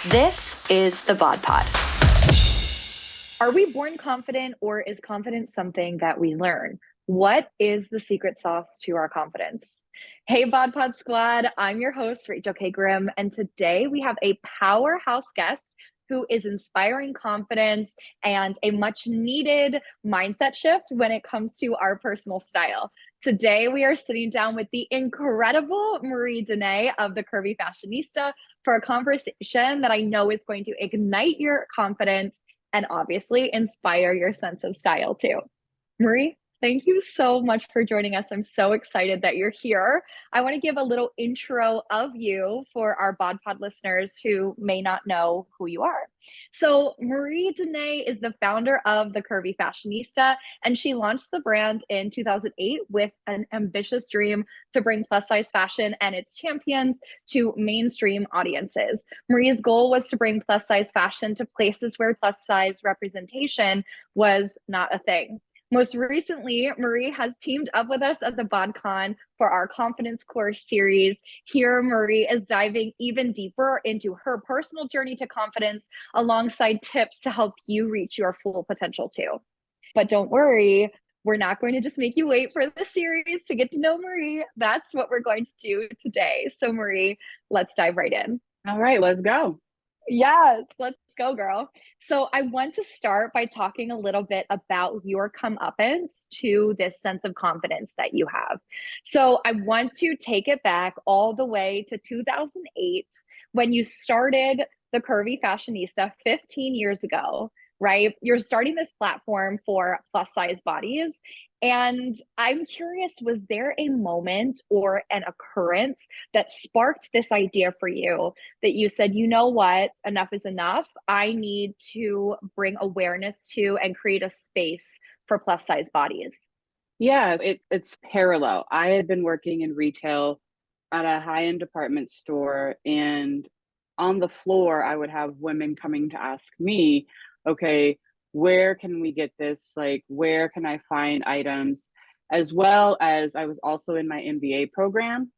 This is the BodPod. Are we born confident, or is confidence something that we learn? What is the secret sauce to our confidence? Hey, BodPod Squad, I'm your host, Rachel K. Grimm, and today we have a powerhouse guest who is inspiring confidence and a much needed mindset shift when it comes to our personal style. Today, we are sitting down with the incredible Marie Denee of the Curvy Fashionista for a conversation that I know is going to ignite your confidence and obviously inspire your sense of style too. Marie, thank you so much for joining us. I'm so excited that you're here. I want to give a little intro of you for our BodPod listeners who may not know who you are. So, Marie Denee is the founder of the Curvy Fashionista, and she launched the brand in 2008 with an ambitious dream to bring plus size fashion and its champions to mainstream audiences. Marie's goal was to bring plus size fashion to places where plus size representation was not a thing. Most recently, Marie has teamed up with us at the BodCon for our Confidence Course series. Here, Marie is diving even deeper into her personal journey to confidence alongside tips to help you reach your full potential too. But don't worry, we're not going to just make you wait for the series to get to know Marie. That's what we're going to do today. So, Marie, let's dive right in. All right, let's go. Yes, let's go, girl. So I want to start by talking a little bit about your comeuppance to this sense of confidence that you have. So I want to take it back all the way to 2008 when you started the Curvy Fashionista 15 years ago, right? You're starting this platform for plus size bodies. And I'm curious, was there a moment or an occurrence that sparked this idea for you that you said, you know what, enough is enough. I need to bring awareness to and create a space for plus size bodies? Yeah, it's parallel. I had been working in retail at a high-end department store, and on the floor, I would have women coming to ask me, okay, where can we get this? Like, where can I find items? As well as I was also in my MBA program,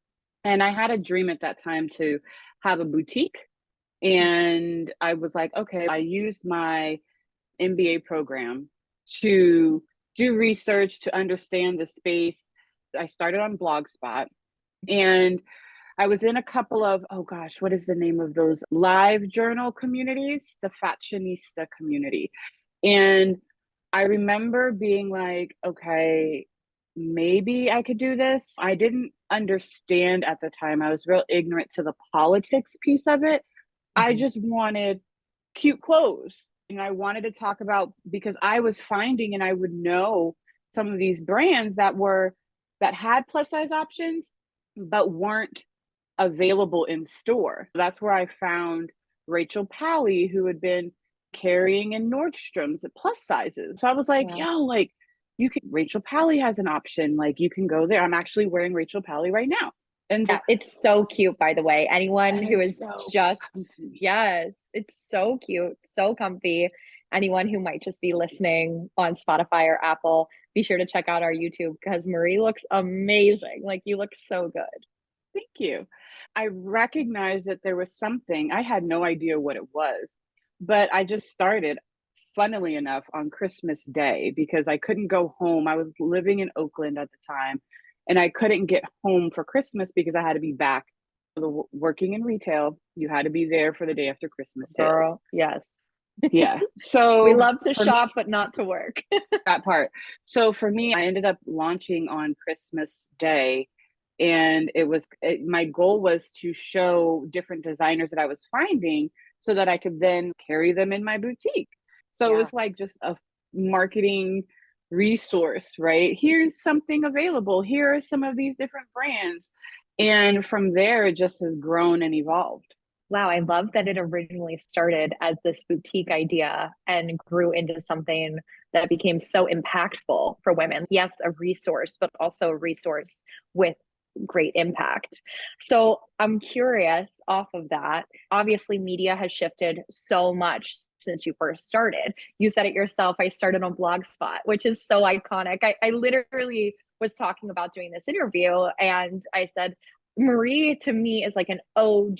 and I had a dream at that time to have a boutique. And I was like, okay, I used my MBA program to do research to understand the space. I started on Blogspot, and I was in a couple of, oh gosh, what is the name of those live journal communities? The Fashionista community. And I remember being like, okay, maybe I could do this. I didn't understand at the time. I was real ignorant to the politics piece of it. I just wanted cute clothes. And I wanted to talk about, because I was finding and I would know some of these brands that had plus size options but weren't available in store. That's where I found Rachel Pally, who had been carrying in Nordstrom's at plus sizes. So I was like, Wow. yo, like you can, Rachel Pally has an option. Like you can go there. I'm actually wearing Rachel Pally right now. And Yeah, it's so cute, by the way. Anyone who it's is so just, comfy. yes, it's so cute, so comfy. Anyone who might just be listening on Spotify or Apple, be sure to check out our YouTube because Marie looks amazing. Like, you look so good. Thank you. I recognized that there was something, I had no idea what it was, but I just started, funnily enough, on Christmas Day because I couldn't go home. I was living in Oakland at the time, and I couldn't get home for Christmas because I had to be back. Working in retail, you had to be there for the day after Christmas sales. Girl, yes. Yeah. We So love to for me, shop, but not to work. that part. So for me, I ended up launching on Christmas Day, and my goal was to show different designers that I was finding so that I could then carry them in my boutique. So it Yeah. was like just a marketing resource, right? Here's something available. Here are some of these different brands. And from there, it just has grown and evolved. Wow, I love that it originally started as this boutique idea and grew into something that became so impactful for women. Yes, a resource, but also a resource with great impact. So I'm curious off of that. Obviously, media has shifted so much since you first started. You said it yourself. I started on Blogspot, which is so iconic. I literally was talking about doing this interview and I said, Marie to me is like an OG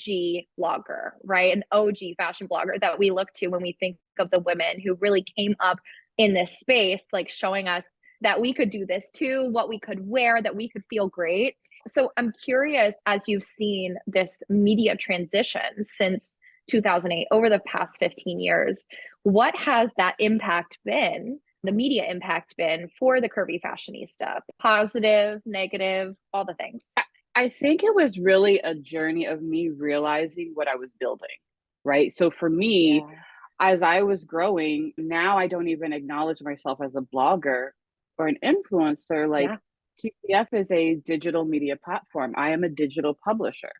blogger, right? An OG fashion blogger that we look to when we think of the women who really came up in this space, like showing us that we could do this too, what we could wear, that we could feel great. So I'm curious, as you've seen this media transition since 2008 over the past 15 years, what has that impact been, the media impact been for the Curvy Fashionista? Positive, negative, all the things. I think it was really a journey of me realizing what I was building, right? So for me, Yeah. as I was growing, now I don't even acknowledge myself as a blogger or an influencer. Like Yeah. TCF is a digital media platform. I am a digital publisher.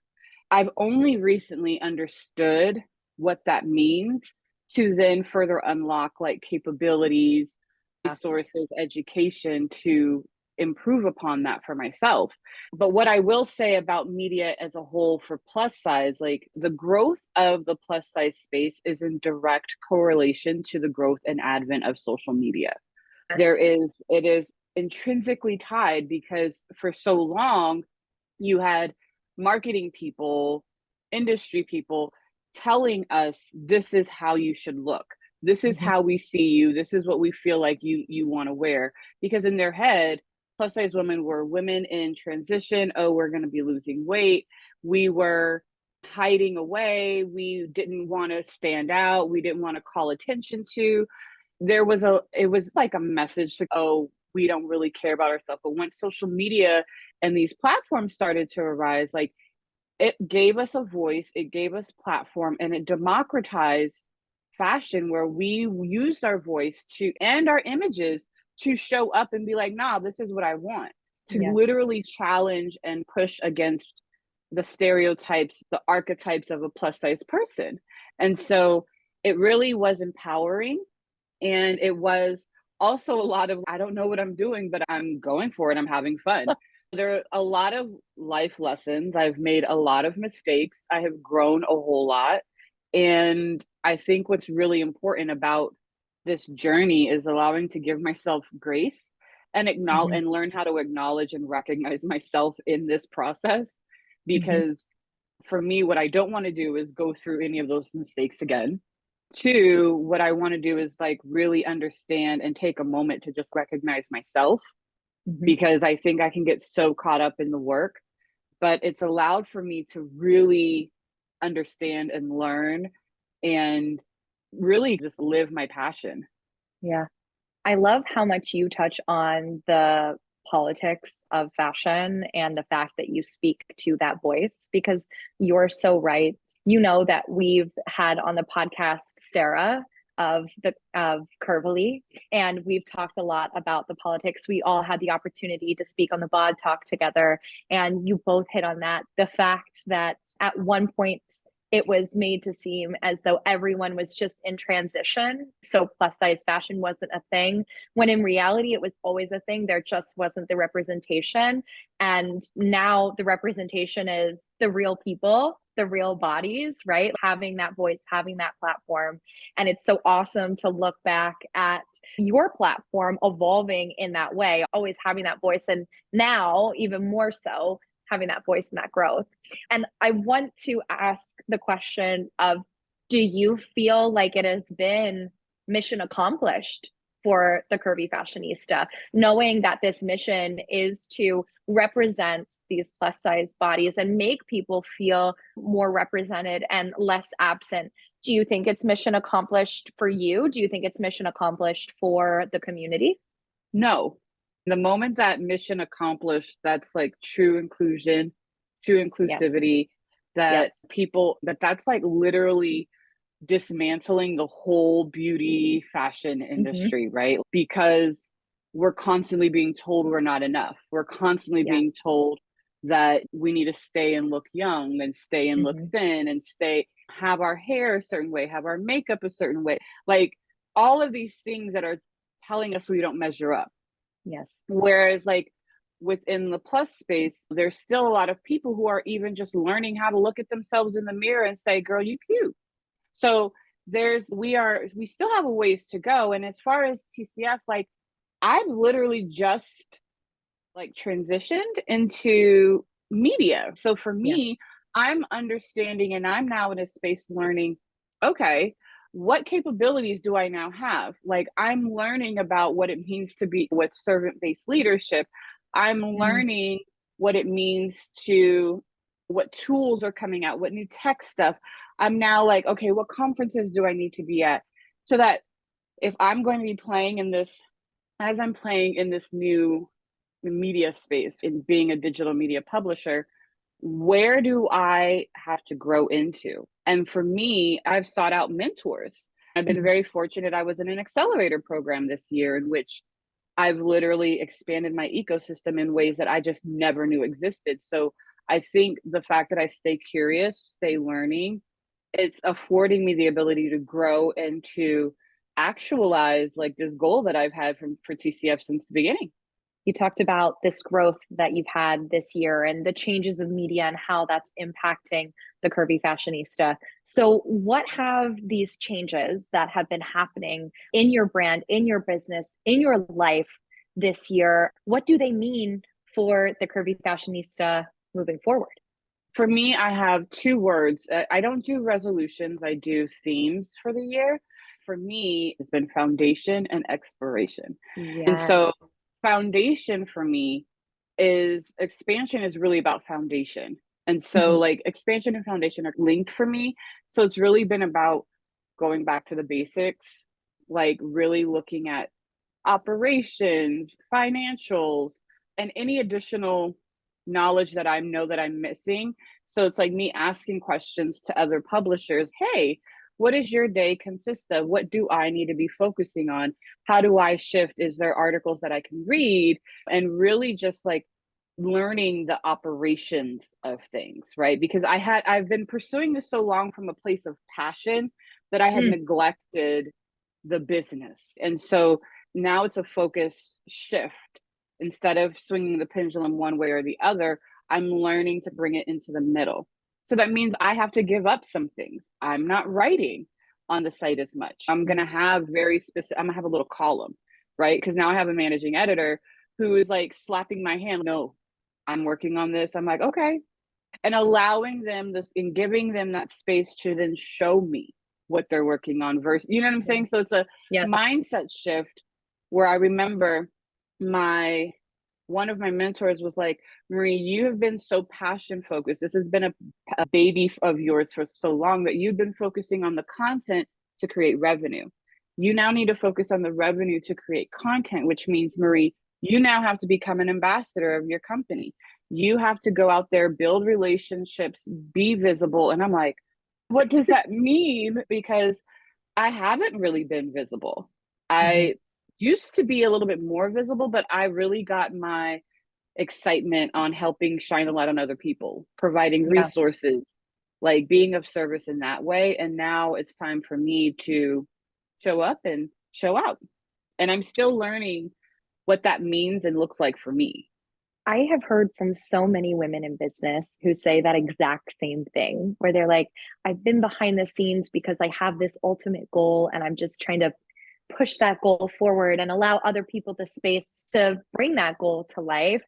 I've only recently understood what that means to then further unlock like capabilities, resources, education to improve upon that for myself. But what I will say about media as a whole for plus size, like the growth of the plus size space is in direct correlation to the growth and advent of social media. Yes. It is intrinsically tied because for so long you had marketing people, industry people telling us this is how you should look. This is Mhm. how we see you. This is what we feel like you want to wear. Because in their head, plus size women were women in transition. Oh, we're going to be losing weight. We were hiding away. We didn't want to stand out. We didn't want to call attention to. It was like a message to, oh, we don't really care about ourselves. But once social media and these platforms started to arise, like it gave us a voice, it gave us platform, and it democratized fashion where we used our voice to and our images to show up and be like, nah, this is what I want. To Yes. literally challenge and push against the stereotypes, the archetypes of a plus size person. And so it really was empowering. And it was also a lot of, I don't know what I'm doing, but I'm going for it. I'm having fun. There are a lot of life lessons. I've made a lot of mistakes. I have grown a whole lot. And I think what's really important about this journey is allowing to give myself grace and acknowledge Mhm. and learn how to acknowledge and recognize myself in this process. Mhm. Because for me, what I don't want to do is go through any of those mistakes again. Two, what I want to do is like really understand and take a moment to just recognize myself Mhm. because I think I can get so caught up in the work, but it's allowed for me to really understand and learn and really just live my passion. Yeah. I love how much you touch on the politics of fashion and the fact that you speak to that voice because you're so right. You know that we've had on the podcast Sarah of Curvily, and we've talked a lot about the politics. We all had the opportunity to speak on the Bod Talk together, and you both hit on that. The fact that at one point it was made to seem as though everyone was just in transition. So plus size fashion wasn't a thing, when in reality, it was always a thing. There just wasn't the representation. And now the representation is the real people, the real bodies, right? Having that voice, having that platform. And it's so awesome to look back at your platform evolving in that way, always having that voice. And now, even more so, having that voice and that growth. And I want to ask the question of, do you feel like it has been mission accomplished for the Curvy Fashionista, knowing that this mission is to represent these plus size bodies and make people feel more represented and less absent? Do you think it's mission accomplished for you? Do you think it's mission accomplished for the community? No, the moment that mission accomplished, that's like true inclusion, true Yes. inclusivity, that Yes. people, that's like literally dismantling the whole beauty fashion Mm-hmm. industry, right? Because we're constantly being told we're not enough. We're constantly Yeah. being told that we need to stay and look young and stay and look Mm-hmm. thin and stay, have our hair a certain way, have our makeup a certain way. Like all of these things that are telling us we don't measure up. Yes. Whereas, like, within the plus space, there's still a lot of people who are even just learning how to look at themselves in the mirror and say, girl, you cute. So we still have a ways to go. And as far as TCF, like I've literally just like transitioned into media. So for Yeah. me, I'm understanding and I'm now in a space learning, okay, what capabilities do I now have? Like I'm learning about what it means to be with servant-based leadership. I'm Mm. learning what it means to what tools are coming out, what new tech stuff. I'm now like, okay, what conferences do I need to be at? So that if I'm going to be playing in this, as I'm playing in this new media space in being a digital media publisher, where do I have to grow into? And for me, I've sought out mentors. I've been very fortunate. I was in an accelerator program this year in which I've literally expanded my ecosystem in ways that I just never knew existed. So I think the fact that I stay curious, stay learning, it's affording me the ability to grow and to actualize like this goal that I've had for TCF since the beginning. You talked about this growth that you've had this year and the changes of media and how that's impacting the Curvy Fashionista. So, what have these changes that have been happening in your brand, in your business, in your life this year, what do they mean for the Curvy Fashionista moving forward? For me, I have two words. I don't do resolutions, I do themes for the year. For me, it's been foundation and exploration. And Yes. so, foundation for me is expansion is really about foundation. And so, Mhm. like, expansion and foundation are linked for me. So, it's really been about going back to the basics, like, really looking at operations, financials, and any additional knowledge that I know that I'm missing. So it's like me asking questions to other publishers. Hey, what does your day consist of? What do I need to be focusing on? How do I shift? Is there articles that I can read? And really just like learning the operations of things, right? Because I've been pursuing this so long from a place of passion that I had Mm. neglected the business. And so now it's a focus shift. Instead of swinging the pendulum one way or the other, I'm learning to bring it into the middle. So that means I have to give up some things. I'm not writing on the site as much. I'm going to have very specific, I'm going to have a little column, right? Because now I have a managing editor who is like slapping my hand. No, I'm working on this. I'm like, okay. And allowing them this and giving them that space to then show me what they're working on versus, you know what I'm saying? So it's a Yes. mindset shift where I remember my one of my mentors was like, Marie, you have been so passion focused. This has been a baby of yours for so long that you've been focusing on the content to create revenue. You now need to focus on the revenue to create content, which means, Marie, you now have to become an ambassador of your company. You have to go out there, build relationships, be visible. And I'm like, what does that mean? Because I haven't really been visible. Mhm. I used to be a little bit more visible, but I really got my excitement on helping shine a light on other people, providing Yeah. resources, like being of service in that way. And now it's time for me to show up and show out. And I'm still learning what that means and looks like for me. I have heard from so many women in business who say that exact same thing, where they're like, I've been behind the scenes because I have this ultimate goal and I'm just trying to push that goal forward and allow other people the space to bring that goal to life.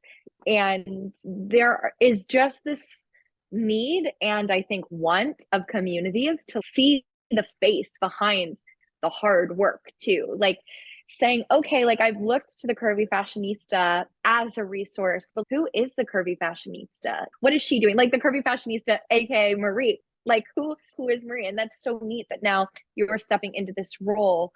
And there is just this need and I think want of communities to see the face behind the hard work too. Like saying, okay, like I've looked to the Curvy Fashionista as a resource, but who is the Curvy Fashionista? What is she doing? Like the Curvy Fashionista, aka Marie. Like who is Marie? And that's so neat that now you're stepping into this role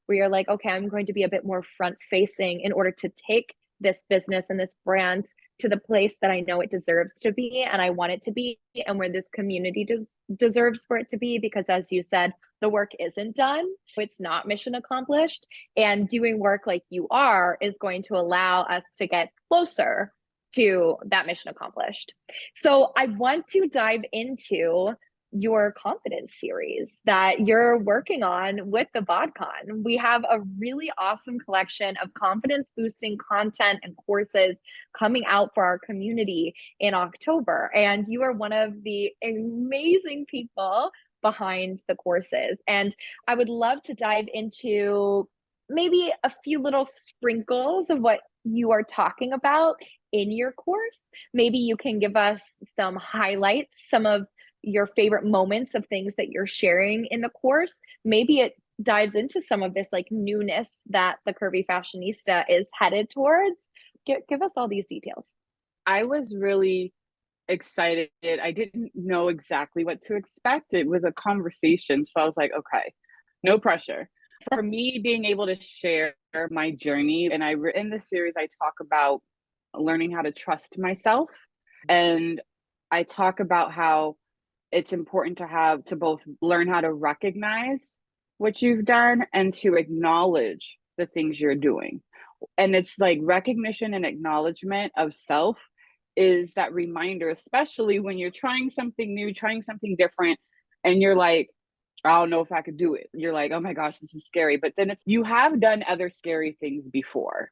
where you're like, okay, I'm going to be a bit more front facing in order to take this business and this brand to the place that I know it deserves to be and I want it to be, and where this community deserves for it to be. Because as you said, the work isn't done, it's not mission accomplished. And doing work like you are is going to allow us to get closer to that mission accomplished. So I want to dive into your confidence series that you're working on with the BodCon. We have a really awesome collection of confidence boosting content and courses coming out for our community in October. And you are one of the amazing people behind the courses. And I would love to dive into maybe a few little sprinkles of what you are talking about in your course. Maybe you can give us some highlights, some of your favorite moments of things that you're sharing in the course. Maybe it dives into some of this like newness that the Curvy Fashionista is headed towards. Give us all these details. I was really excited. I didn't know exactly what to expect. It was a conversation. So I was like, okay, no pressure. For me, being able to share my journey, and in this series, I talk about learning how to trust myself. And I talk about how it's important to both learn how to recognize what you've done and to acknowledge the things you're doing. And it's like recognition and acknowledgement of self is that reminder, especially when you're trying something new, trying something different, and you're like, I don't know if I could do it. You're like, oh my gosh, this is scary. But then you have done other scary things before.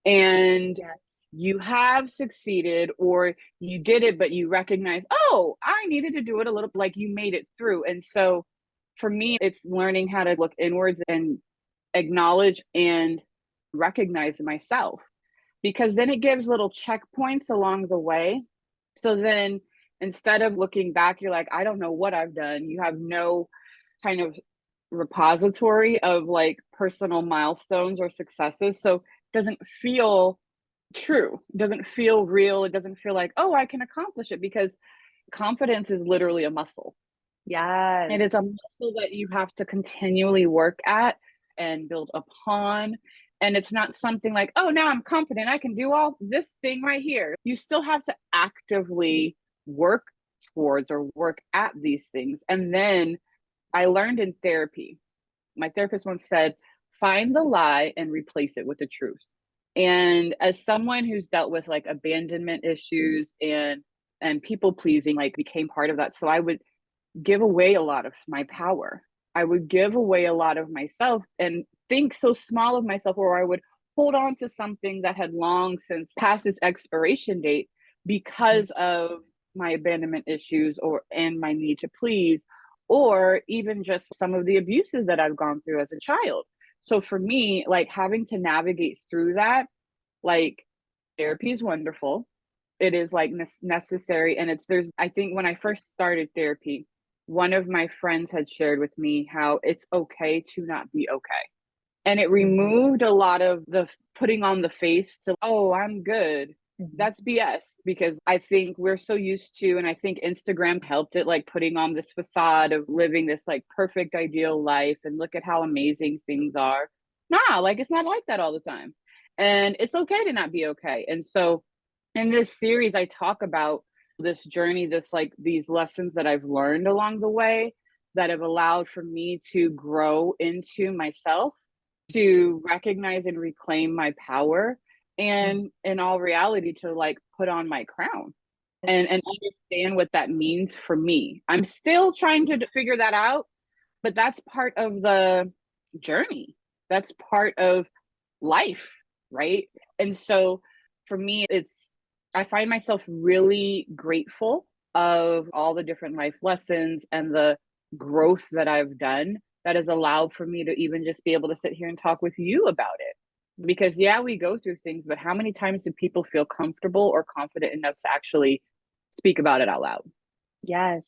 And Yes. you have succeeded, or you did it, but you recognize, oh, I needed to do it a little, like you made it through. And so for me, it's learning how to look inwards and acknowledge and recognize myself, because then it gives little checkpoints along the way. So then instead of looking back, you're like, I don't know what I've done. You have no kind of repository of like personal milestones or successes. So it doesn't feel true. It doesn't feel real. It doesn't feel like, oh, I can accomplish it, because confidence is literally a muscle. Yes. And it's a muscle that you have to continually work at and build upon. And it's not something like, oh, now I'm confident, I can do all this thing right here. You still have to actively work towards or work at these things. And then I learned in therapy, my therapist once said, find the lie and replace it with the truth. And as someone who's dealt with like abandonment issues and people pleasing, like became part of that. So I would give away a lot of my power. I would give away a lot of myself and think so small of myself, or I would hold on to something that had long since passed its expiration date because of my abandonment issues and my need to please, or even just some of the abuses that I've gone through as a child. So for me, like having to navigate through that, like therapy is wonderful. It is like necessary. And I think when I first started therapy, one of my friends had shared with me how it's okay to not be okay. And it removed a lot of the putting on the face to, oh, I'm good. That's BS, because I think we're so used to, and I think Instagram helped it, like putting on this facade of living this like perfect ideal life and look at how amazing things are. Nah, like it's not like that all the time. And it's okay to not be okay. And so in this series, I talk about this journey, these lessons that I've learned along the way that have allowed for me to grow into myself, to recognize and reclaim my power, and in all reality, to like put on my crown and understand what that means for me. I'm still trying to figure that out, but that's part of the journey. That's part of life, right? And so for me, I find myself really grateful of all the different life lessons and the growth that I've done that has allowed for me to even just be able to sit here and talk with you about it. Because yeah, we go through things, but how many times do people feel comfortable or confident enough to actually speak about it out loud? Yes.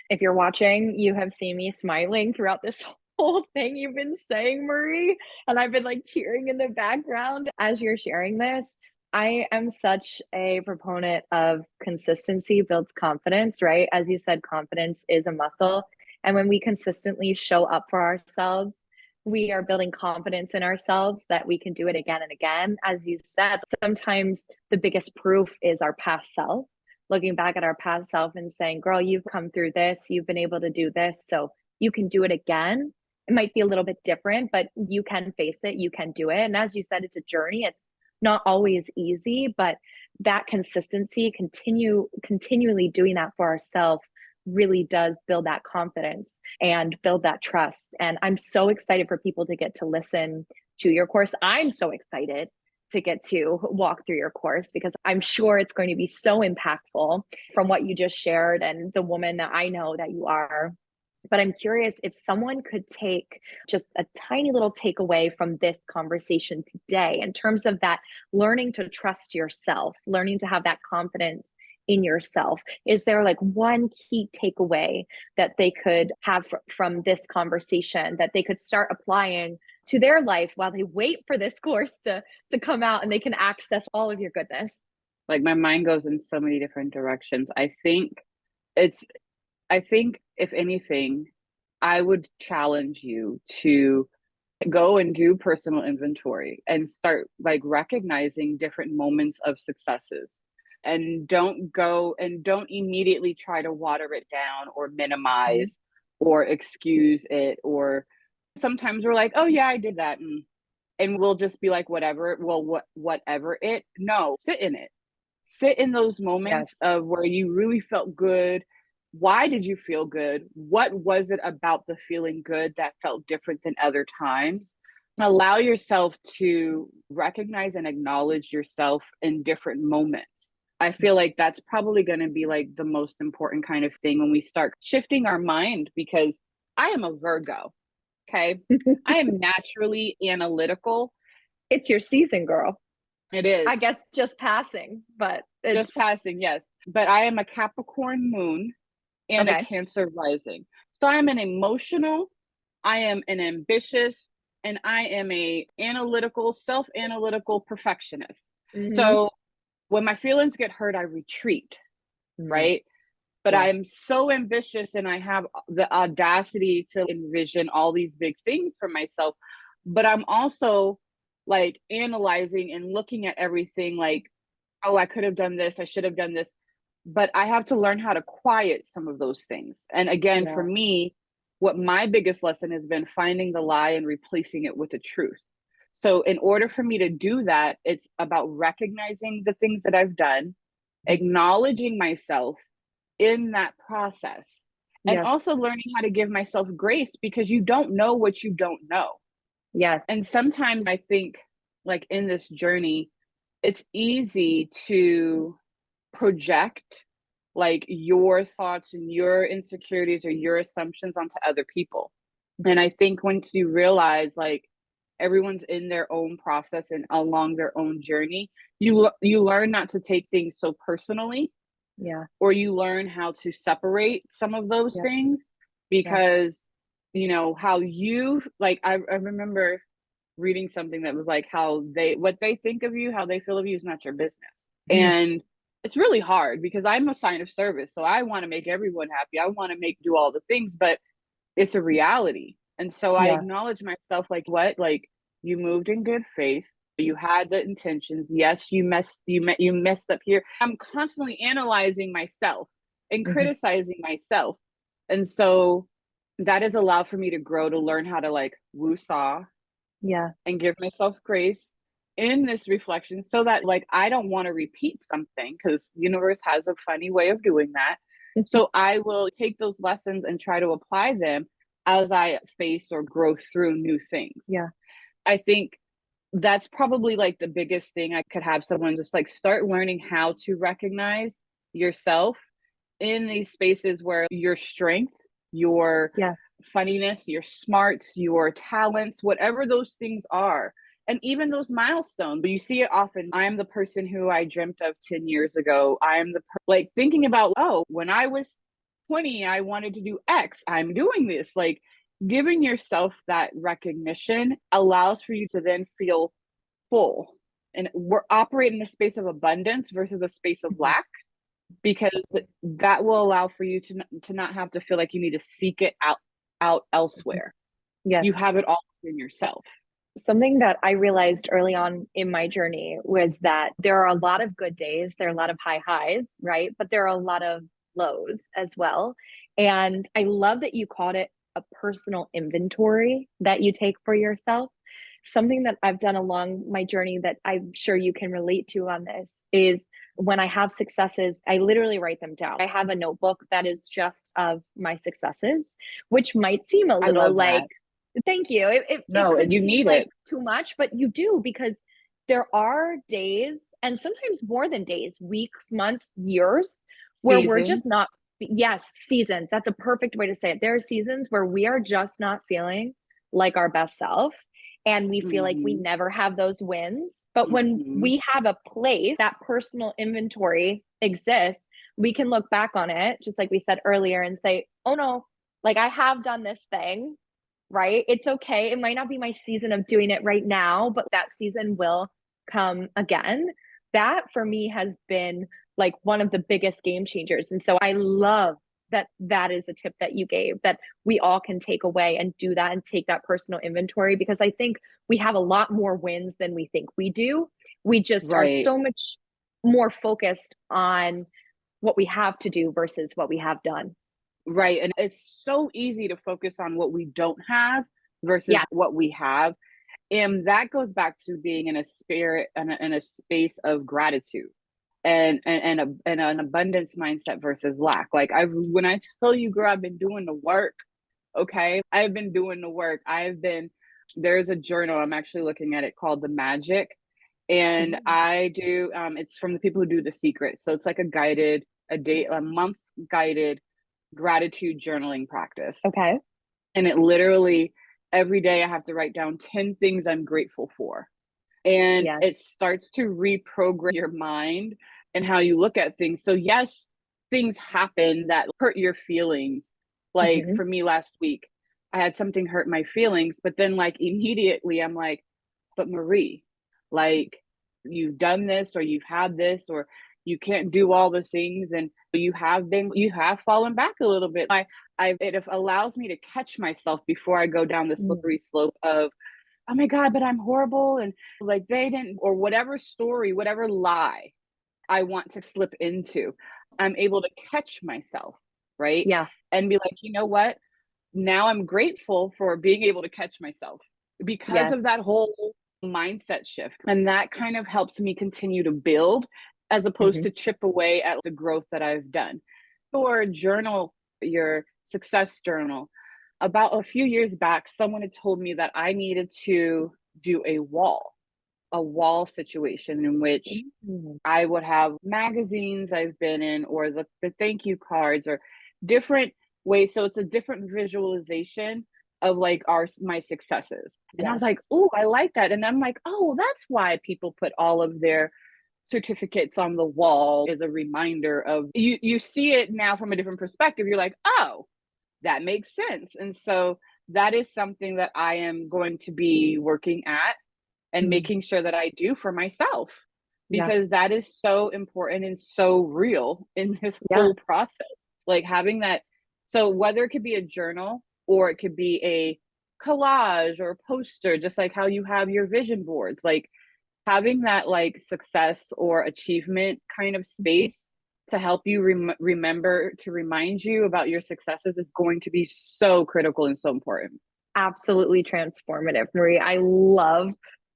If you're watching, you have seen me smiling throughout this whole thing you've been saying, Marie. And I've been like cheering in the background as you're sharing this. I am such a proponent of consistency builds confidence, right? As you said, confidence is a muscle. And when we consistently show up for ourselves, we are building confidence in ourselves that we can do it again and again. As you said, sometimes the biggest proof is our past self, looking back at our past self and saying, girl, you've come through this, you've been able to do this, so you can do it again. It might be a little bit different, but you can face it, you can do it. And as you said, it's a journey. It's not always easy, but that consistency, continually doing that for ourselves really does build that confidence and build that trust. And I'm so excited for people to get to listen to your course. I'm so excited to get to walk through your course because I'm sure it's going to be so impactful from what you just shared and the woman that I know that you are. But I'm curious if someone could take just a tiny little takeaway from this conversation today in terms of that learning to trust yourself, learning to have that confidence in yourself. Is there like one key takeaway that they could have from this conversation that they could start applying to their life while they wait for this course to come out and they can access all of your goodness? Like my mind goes in so many different directions. It's I think if anything, I would challenge you to go and do personal inventory and start like recognizing different moments of successes. And don't immediately try to water it down or Mhm. minimize or excuse it. Or sometimes we're like, oh yeah, I did that. And we'll just be like, whatever, well, whatever it. No, sit in it. Sit in those Yes. moments of where you really felt good. Why did you feel good? What was it about the feeling good that felt different than other times? Allow yourself to recognize and acknowledge yourself in different moments. I feel like that's probably going to be like the most important kind of thing when we start shifting our mind, because I am a Virgo. Okay. I am naturally analytical. It's your season, girl. It is I guess just passing, but just it's passing, yes. But I am a Capricorn moon and a okay. Cancer rising. So I am an emotional, I am an ambitious, and I am a analytical, self-analytical perfectionist. Hmm. So when my feelings get hurt, I retreat, Mm, right? But yeah. I'm so ambitious and I have the audacity to envision all these big things for myself. But I'm also like analyzing and looking at everything like, oh, I could have done this, I should have done this. But I have to learn how to quiet some of those things. And again, for Yeah. me, what my biggest lesson has been finding the lie and replacing it with the truth. So, in order for me to do that, it's about recognizing the things that I've done, Mhm. acknowledging myself in that process, and Yes. also learning how to give myself grace, because you don't know what you don't know. Yes. And sometimes I think, like in this journey, it's easy to project like your thoughts and your insecurities or your assumptions onto other people. And I think once you realize like everyone's in their own process and along their own journey, you learn not to take things so personally, Yeah. or you learn how to separate some of those Yes. things. Yes. Because how you like I remember reading something that was like how they what they think of you, how they feel of you is not your business. Mhm. And it's really hard because I'm a sign of service. So I want to make everyone happy. I want to make do all the things, but it's a reality. And so I Yeah. acknowledge myself like what? Like you moved in good faith. You had the intentions. Yes, you messed up here. I'm constantly analyzing myself and Mhm. criticizing myself. And so that has allowed for me to grow, to learn how to like woo-saw Yeah. and give myself grace in this reflection, so that like I don't want to repeat something, because universe has a funny way of doing that. So I will take those lessons and try to apply them as I face or grow through new things. Yeah. I think that's probably like the biggest thing I could have someone just like start learning how to recognize yourself in these spaces where your strength, your Yeah. funniness, your smarts, your talents, whatever those things are, and even those milestones. But you see it often. I am the person who I dreamt of 10 years ago. I am like thinking about, oh, when I was 20, I wanted to do X. I'm doing this. Like giving yourself that recognition allows for you to then feel full. And we're operating in a space of abundance versus a space of Mhm. lack, because that will allow for you to not have to feel like you need to seek it out Mhm. elsewhere. You Yes. have it all within yourself. Something that I realized early on in my journey was that there are a lot of good days, there are a lot of high highs, right? But there are a lot of lows as well. And I love that you called it a personal inventory that you take for yourself. Something that I've done along my journey that I'm sure you can relate to on this is when I have successes, I literally write them down. I have a notebook that is just of my successes, which might seem a I little love like, that. thank you. It No, could you seem need like it. too much, but you do, because there are days and sometimes more than days, weeks, months, years where we're just Seasons. not Yes, seasons. That's a perfect way to say it. There are seasons where we are just not feeling like our best self. And we feel like we Mm-hmm. never have those wins. But when Mm-hmm. we have a place, that personal inventory exists, we can look back on it, just like we said earlier, and say, oh no, like I have done this thing, right? It's okay. It might not be my season of doing it right now, but that season will come again. That for me has been like one of the biggest game changers. And so I love that that is a tip that you gave, that we all can take away and do that and take that personal inventory, because I think we have a lot more wins than we think we do. We just are Right. so much more focused on what we have to do versus what we have done. Right. And it's so easy to focus on what we don't have versus Yeah. what we have. And that goes back to being in a spirit and in a space of gratitude and an abundance mindset versus lack. Like when I tell you, girl, I've been doing the work. Okay. I've been doing the work. There's a journal, I'm actually looking at it, called The Magic. And Mhm. I do, it's from the people who do The Secret. So it's like a month guided gratitude journaling practice. Okay. And it literally, every day I have to write down 10 things I'm grateful for. And Yes. it starts to reprogram your mind and how you look at things. So, yes, things happen that hurt your feelings. Like Mhm. for me last week, I had something hurt my feelings, but then, like, immediately I'm like, but Marie, like, you've done this, or you've had this, or you can't do all the things, and you have fallen back a little bit. It allows me to catch myself before I go down the Mm. slippery slope of, oh my God, but I'm horrible. And like they didn't, or whatever story, whatever lie I want to slip into, I'm able to catch myself, right? Yeah. And be like, you know what? Now I'm grateful for being able to catch myself because Yes. of that whole mindset shift. And that kind of helps me continue to build as opposed Mhm. to chip away at the growth that I've done. Or journal, your success journal. About a few years back, someone had told me that I needed to do a wall situation in which Mm. I would have magazines I've been in, or the thank you cards, or different ways. So it's a different visualization of like my successes. And I was Yes. like, oh, I like that. And I'm like, oh, that's why people put all of their certificates on the wall as a reminder of you see it now from a different perspective. You're like, oh, that makes sense. And so that is something that I am going to be working at and Mm. making sure that I do for myself, Yeah. because that is so important and so real in this Yeah. whole process. Like having that, so whether it could be a journal or it could be a collage or a poster, just like how you have your vision boards, like having that like success or achievement kind of space to help you remember, to remind you about your successes, is going to be so critical and so important. Absolutely transformative, Marie. I love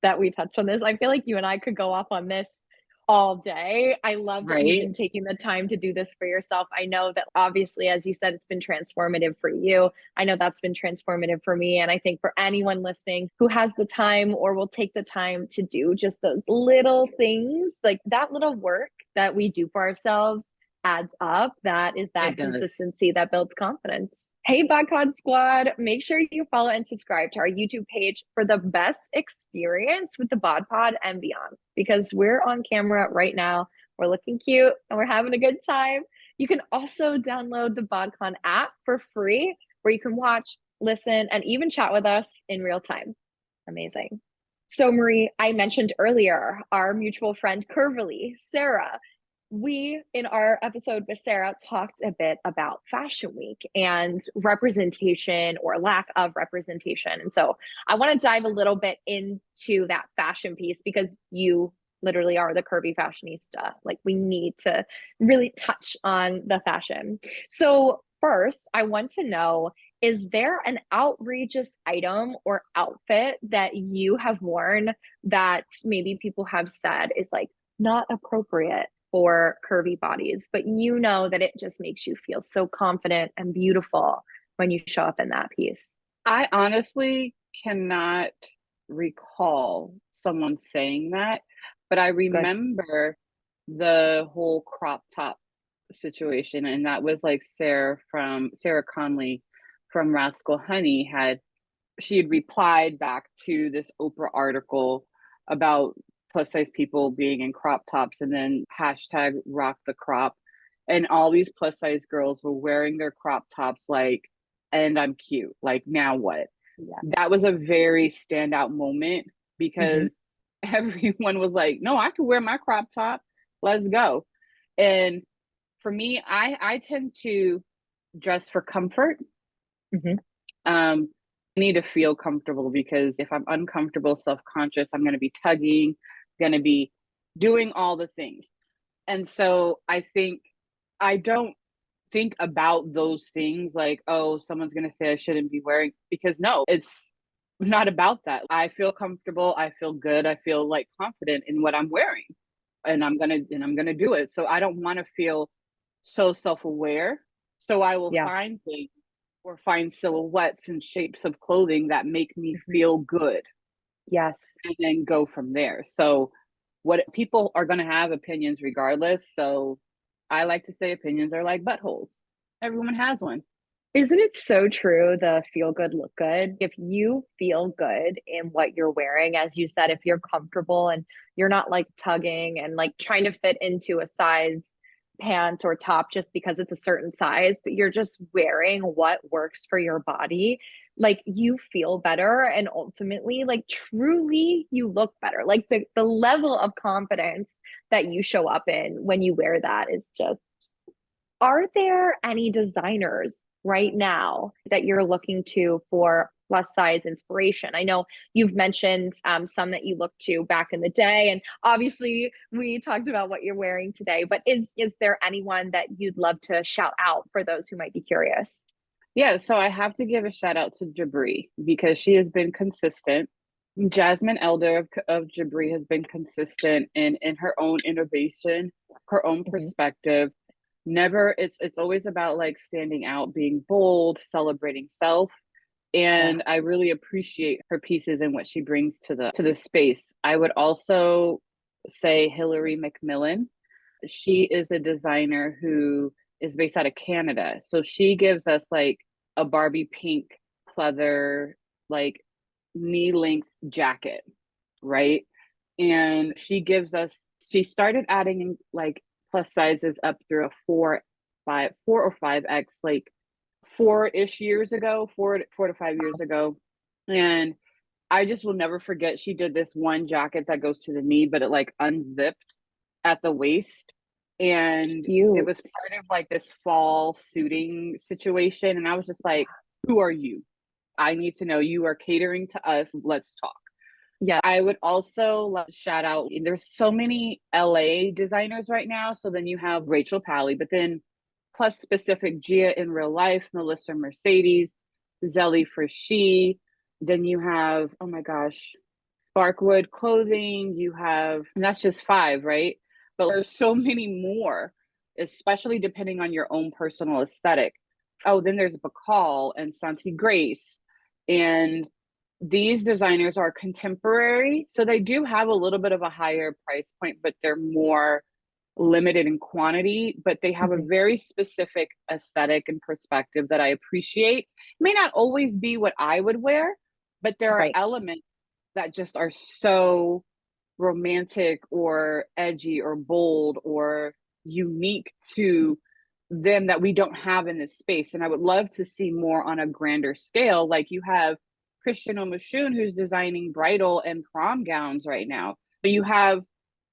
that we touched on this. I feel like you and I could go off on this all day. I love that you've Right. been taking the time to do this for yourself. I know that obviously, as you said, it's been transformative for you. I know that's been transformative for me. And I think for anyone listening who has the time or will take the time to do just those little things, like that little work that we do for ourselves, adds up. That is It that does. consistency that builds confidence. Hey, BodPod Squad, make sure you follow and subscribe to our YouTube page for the best experience with the BodPod and beyond, because we're on camera right now. We're looking cute and we're having a good time. You can also download the BodCon app for free, where you can watch, listen, and even chat with us in real time. Amazing. So, Marie, I mentioned earlier our mutual friend, Curvy, Sarah. We, in our episode with Sarah, talked a bit about Fashion Week and representation or lack of representation. And so I want to dive a little bit into that fashion piece, because you literally are the curvy fashionista. Like, we need to really touch on the fashion. So, first, I want to know, is there an outrageous item or outfit that you have worn that maybe people have said is like not appropriate for curvy bodies, but you know that it just makes you feel so confident and beautiful when you show up in that piece? I honestly cannot recall someone saying that, but I Good. remember the whole crop top situation, and that was like Sarah Conley from Rascal Honey she had replied back to this Oprah article about plus size people being in crop tops, and then hashtag rock the crop. And all these plus size girls were wearing their crop tops like, and I'm cute. Like, now what? Yeah. That was a very standout moment Mm-hmm. because everyone was like, no, I can wear my crop top. Let's go. And for me, I tend to dress for comfort. Mm-hmm. I need to feel comfortable because if I'm uncomfortable, self-conscious, I'm going to be tugging, going to be doing all the things. And so I think I don't think about those things like, oh, someone's going to say I shouldn't be wearing, because no, it's not about that. I feel comfortable. I feel good. I feel like confident in what I'm wearing, and I'm going to do it. So I don't want to feel so self-aware. So I will Yeah. find things or find silhouettes and shapes of clothing that make me Mm-hmm. feel good Yes. and then go from there. So what people are going to have opinions regardless. So I like to say opinions are like buttholes. Everyone has one. Isn't it so true? The feel good, look good. If you feel good in what you're wearing, as you said, if you're comfortable and you're not like tugging and like trying to fit into a size pant or top just because it's a certain size, but you're just wearing what works for your body, like you feel better. And ultimately, like truly, you look better. Like the level of confidence that you show up in when you wear that is just, are there any designers right now that you're looking to for plus size inspiration? I know you've mentioned some that you looked to back in the day, and obviously we talked about what you're wearing today. But is there anyone that you'd love to shout out for those who might be curious? Yeah, so I have to give a shout out to Jabri because she has been consistent. Jasmine Elder of Jabri has been consistent in her own innovation, her own Mm-hmm. perspective. Never, it's always about like standing out, being bold, celebrating self. Yeah. And I really appreciate her pieces and what she brings to the space. I would also say Hillary McMillan. She is a designer who is based out of Canada. So she gives us like a Barbie pink pleather, like knee length jacket, right? And she started adding in like plus sizes up through a 4 or 5X, like 4-ish years ago, 4 to 5 years ago. And I just will never forget, she did this one jacket that goes to the knee, but it like unzipped at the waist. And it Cute. was part of like this fall suiting situation. And I was just like, who are you? I need to know. You are catering to us. Let's talk. Yeah. I would also love to shout out, there's so many LA designers right now. So then you have Rachel Pally, but then plus specific Gia in real life, Melissa Mercedes, Zelly for She. Then you have, oh my gosh, Barkwood Clothing. You have, and that's just 5, right? But there's so many more, especially depending on your own personal aesthetic. Oh, then there's Bacall and Santi Grace. And these designers are contemporary. So they do have a little bit of a higher price point, but they're more limited in quantity, but they have a Mm-hmm. very specific aesthetic and perspective that I appreciate. It may not always be what I would wear, but there are Right. elements that just are so romantic or edgy or bold or unique to them that we don't have in this space. And I would love to see more on a grander scale. Like you have Christian Omoshun, who's designing bridal and prom gowns right now. But you have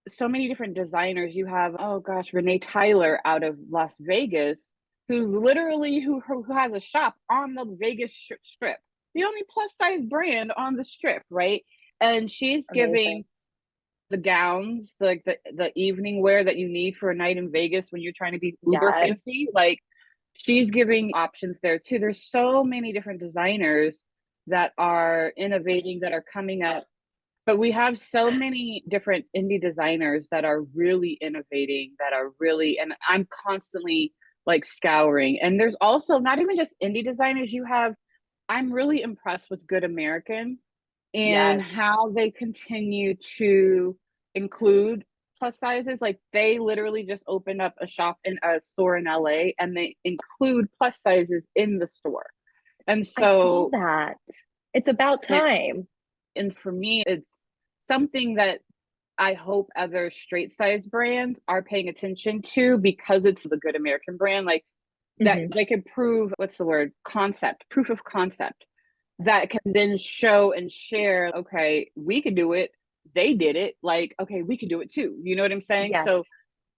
so many different designers. You have, oh gosh, Renee Tyler out of Las Vegas, who's literally who has a shop on the Vegas strip, the only plus size brand on the strip, right? And she's Amazing. giving the gowns, like the evening wear that you need for a night in Vegas when you're trying to be uber Yes. fancy. Like she's giving options there too. There's so many different designers that are innovating, that are coming up, but we have so many different indie designers that are really innovating, that are really, and I'm constantly like scouring. And there's also not even just indie designers. I'm really impressed with Good American and Yes. how they continue to include plus sizes. Like they literally just opened up a store in LA, and they include plus sizes in the store. And I saw so, that. It's about and, time. and for me, it's something that I hope other straight size brands are paying attention to, because it's the good American brand. Like that Mhm. they could prove, what's the word? Proof of concept, that can then show and share, okay, we could do it. They did it. Like, okay, we could do it too. You know what I'm saying? So Yes.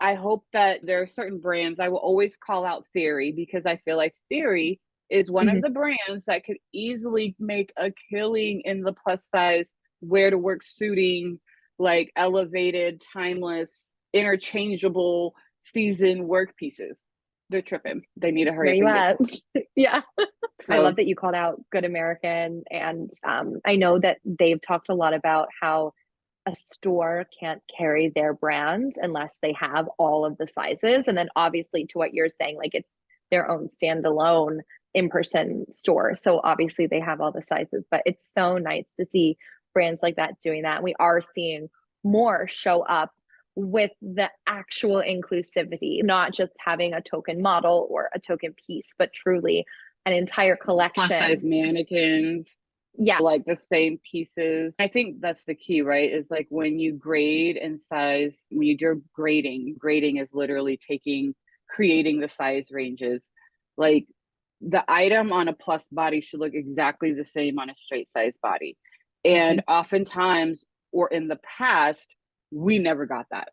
I hope that there are certain brands. I will always call out Theory, because I feel like Theory is one of Mhm. the brands that could easily make a killing in the plus size, wear to work suiting, like elevated, timeless, interchangeable season work pieces. They're tripping. They need to hurry Where up you and get at? to it. Yeah. I So love that you called out Good American. And I know that they've talked a lot about how a store can't carry their brand unless they have all of the sizes. And then obviously to what you're saying, like it's their own standalone in-person store. So obviously they have all the sizes, but it's so nice to see brands like that doing that. And we are seeing more show up with the actual inclusivity, not just having a token model or a token piece, but truly an entire plus size collection. mannequins, Yeah. like the same pieces. I think that's the key, right? Is like when you grade and size, when you do grading is literally creating the size ranges. Like the item on a plus body should look exactly the same on a straight size body. Mm-hmm. And oftentimes, or in the past, we never got that.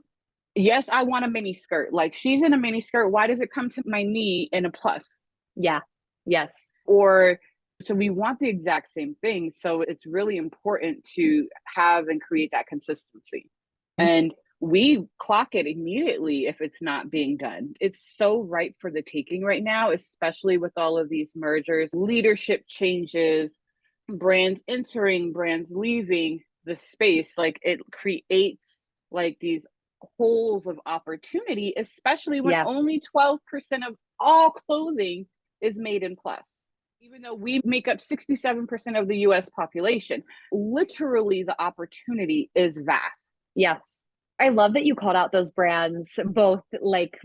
Yes, I want a mini skirt. Like she's in a mini skirt. Why does it come to my knee in a plus? Yeah. Yes. Or so we want the exact same thing. So it's really important to have and create that consistency. And we clock it immediately if it's not being done. It's so ripe for the taking right now, especially with all of these mergers, leadership changes, brands entering, brands leaving the space. Like it creates like these holes of opportunity, especially when Yeah. only 12% of all clothing is made in plus. Even though we make up 67% of the US population, literally the opportunity is vast. Yes. I love that you called out those brands, both like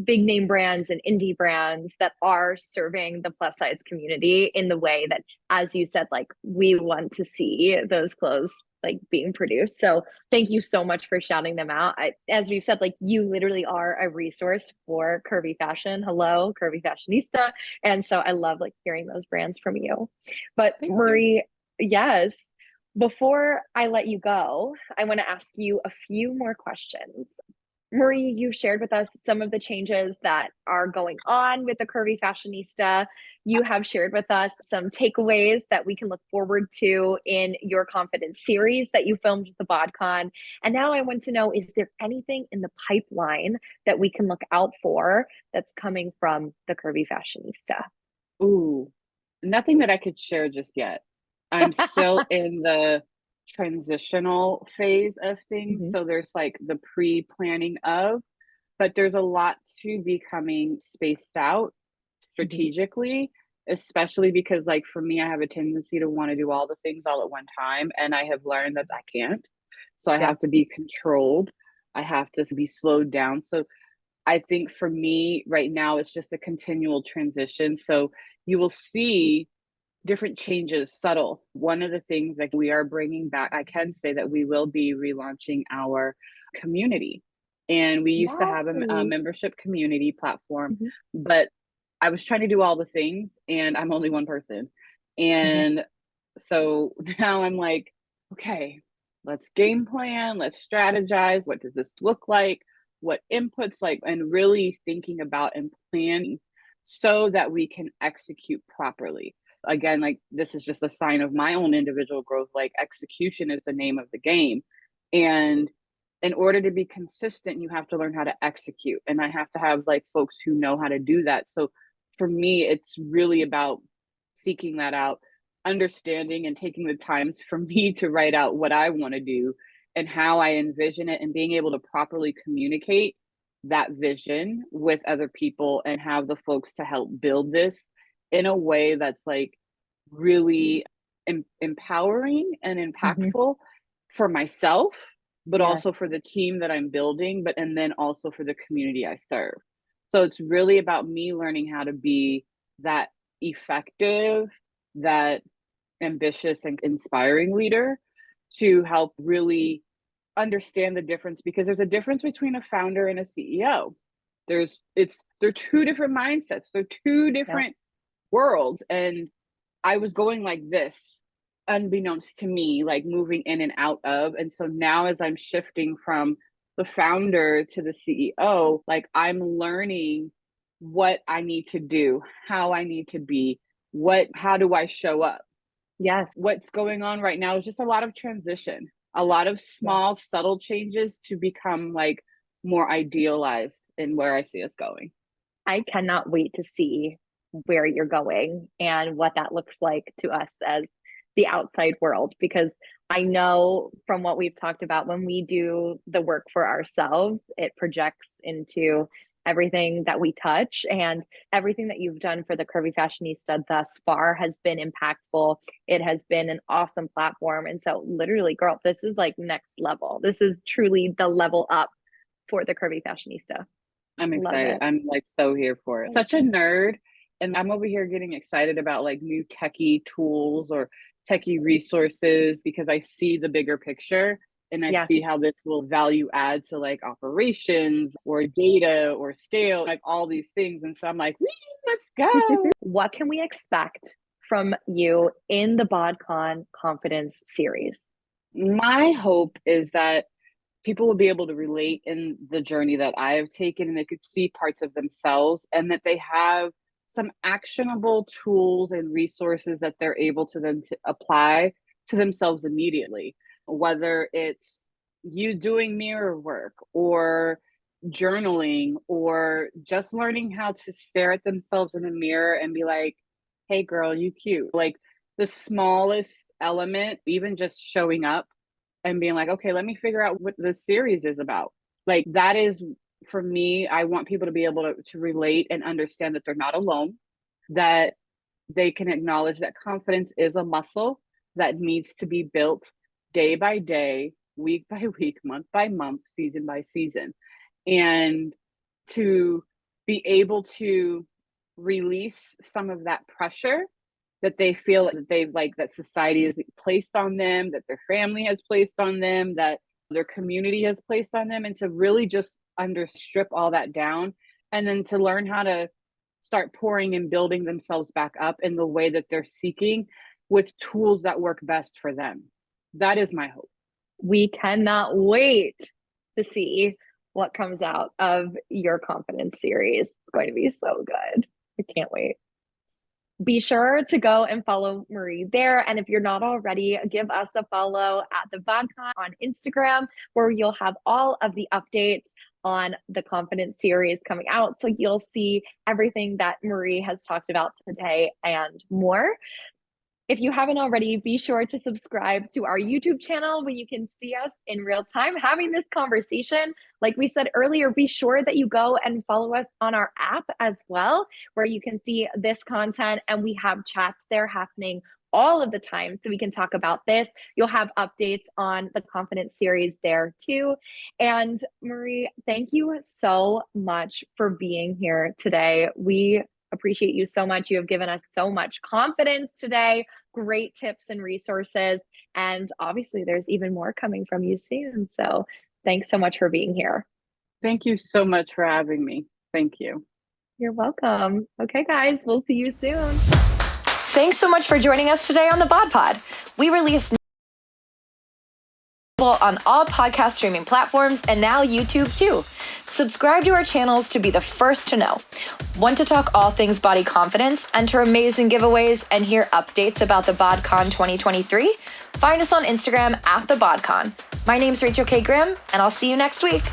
big name brands and indie brands that are serving the plus size community in the way that, as you said, like we want to see those clothes like being produced. So thank you so much for shouting them out. As we've said, like you literally are a resource for curvy fashion. Hello, Curvy Fashionista. And so I love like hearing those brands from you. But Thank you. Marie, yes. Before I let you go, I want to ask you a few more questions. Marie, you shared with us some of the changes that are going on with the Curvy Fashionista. You have shared with us some takeaways that we can look forward to in your confidence series that you filmed with the BodCon. And now I want to know, is there anything in the pipeline that we can look out for that's coming from the Curvy Fashionista? Ooh, nothing that I could share just yet. I'm still in the transitional phase of things. Mhm. So there's like the pre-planning of, but there's a lot to becoming spaced out Mhm. strategically, especially because like for me, I have a tendency to want to do all the things all at one time. And I have learned that I can't. So I Yeah. have to be controlled. I have to be slowed down. So I think for me right now, it's just a continual transition. So you will see different changes, subtle. One of the things that we are bringing back, I can say that we will be relaunching our community. And we used to have a Yay. membership community platform, Mhm. but I was trying to do all the things and I'm only one person. Mhm. And so now I'm like, okay, let's game plan, let's strategize. What does this look like? What inputs like, and really thinking about and planning so that we can execute properly. Again, like this is just a sign of my own individual growth. Like execution is the name of the game. And in order to be consistent, you have to learn how to execute. And I have to have like folks who know how to do that. So for me, it's really about seeking that out, understanding and taking the times for me to write out what I want to do and how I envision it, and being able to properly communicate that vision with other people and have the folks to help build this in a way that's like really empowering and Mhm. impactful for myself, but Yeah. also for the team that I'm building, and then also for the community I serve. So it's really about me learning how to be that effective, that ambitious and inspiring leader to help really understand the difference, because there's a difference between a founder and a CEO. They're two different mindsets. They're two different worlds. And I was going like this, unbeknownst to me, like moving in and out of. And so now as I'm shifting from the founder to the CEO, like I'm learning what I need to do, how I need to be, how do I show up? Yes. What's going on right now is just a lot of transition, a lot of small, subtle changes to become like more idealized in where I see us going. I cannot wait to see where you're going and what that looks like to us as the outside world, because I know from what we've talked about, when we do the work for ourselves, it projects into everything that we touch, and everything that you've done for the Curvy Fashionista thus far has been impactful. It has been an awesome platform. And so literally, girl, this is like next level. This is truly the level up for the Curvy Fashionista. I'm excited. I'm like so here for it. Such a nerd. And I'm over here getting excited about like new techie tools or techie resources, because I see the bigger picture and I see how this will value add to like operations or data or scale, like all these things. And so I'm like, let's go. What can we expect from you in the BodCon Confidence Series? My hope is that people will be able to relate in the journey that I have taken, and they could see parts of themselves, and that they have some actionable tools and resources that they're able to then to apply to themselves immediately, whether it's you doing mirror work or journaling or just learning how to stare at themselves in the mirror and be like, hey girl, you cute. Like the smallest element, even just showing up and being like, okay, let me figure out what the series is about. Like that is, for me, I want people to be able to relate and understand that they're not alone, that they can acknowledge that confidence is a muscle that needs to be built day by day, week by week, month by month, season by season. And to be able to release some of that pressure that they feel that they like, that society has placed on them, that their family has placed on them, that their community has placed on them, and to really just strip all that down, and then to learn how to start pouring and building themselves back up in the way that they're seeking, with tools that work best for them. That is my hope. We cannot wait to see what comes out of your confidence series. It's going to be so good. I can't wait. Be sure to go and follow Marie there. And if you're not already, give us a follow at the BodCon on Instagram, where you'll have all of the updates on the confidence series coming out. So you'll see everything that Marie has talked about today and more. If you haven't already, be sure to subscribe to our YouTube channel, where you can see us in real time having this conversation. Like we said earlier, be sure that you go and follow us on our app as well, where you can see this content, and we have chats there happening all of the time, so we can talk about this. You'll have updates on the confidence series there too. And Marie, thank you so much for being here today. We appreciate you so much. You have given us so much confidence today, great tips and resources. And obviously there's even more coming from you soon. So thanks so much for being here. Thank you so much for having me. Thank you. You're welcome. Okay, guys, we'll see you soon. Thanks so much for joining us today on the BodPod. We release on all podcast streaming platforms and now YouTube too. Subscribe to our channels to be the first to know. Want to talk all things body confidence, enter amazing giveaways, and hear updates about the BodCon 2023? Find us on Instagram at the BodCon. My name's Rachel K. Grimm, and I'll see you next week.